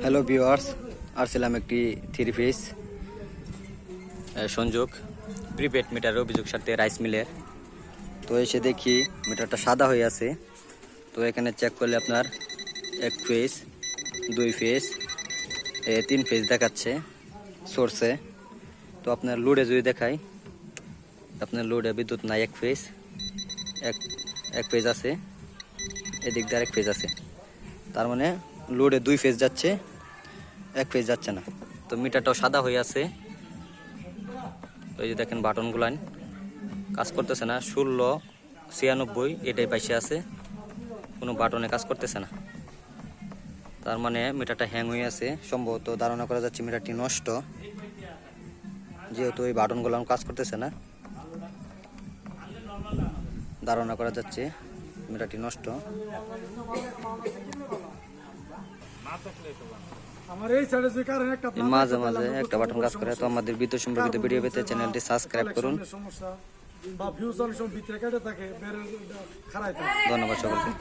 Hello viewers, আসছিলাম একটি three phase সংযোগ প্রিপেড মিটার অভিযোগ সাথে রাইস মিলের। তো এসে দেখি মিটারটা সাদা হয়ে আছে। তো এখানে চেক করলে আপনার এক ফেজ, দুই ফেজ, তিন ফেজ দেখাচ্ছে সোর্সে। তো আপনার লোডে যদি দেখাই, আপনার লোডে বিদ্যুৎ নাই, এক ফেজ আছে, এদিক দিয়ে আরেক ফেজ আছে। তার মানে লোডে দুই ফেজ যাচ্ছে, এক ফেজ যাচ্ছে না। তো মিটারটাও সাদা হয়ে আছে। তো এই যে দেখেন বাটনগুলান কাজ করতেছে না, 1696 এটাই পাইছে আছে, কোনো বাটনে কাজ করতেছে না। তার মানে মিটারটা হ্যাং হয়ে আছে। সম্ভবত ধারণা করা যাচ্ছে মিটারটি নষ্ট, যেহেতু এই বাটনগুলো কাজ করতেছে না। ধারণা করা যাচ্ছে মিটারটি নষ্ট। মাঝে মাঝে একটা বাটন কাজ করে। তো আমাদের বিদ্যুৎ সম্পর্কিত ভিডিও পেতে চ্যানেলটি সাবস্ক্রাইব করুন। ধন্যবাদ সকলকে।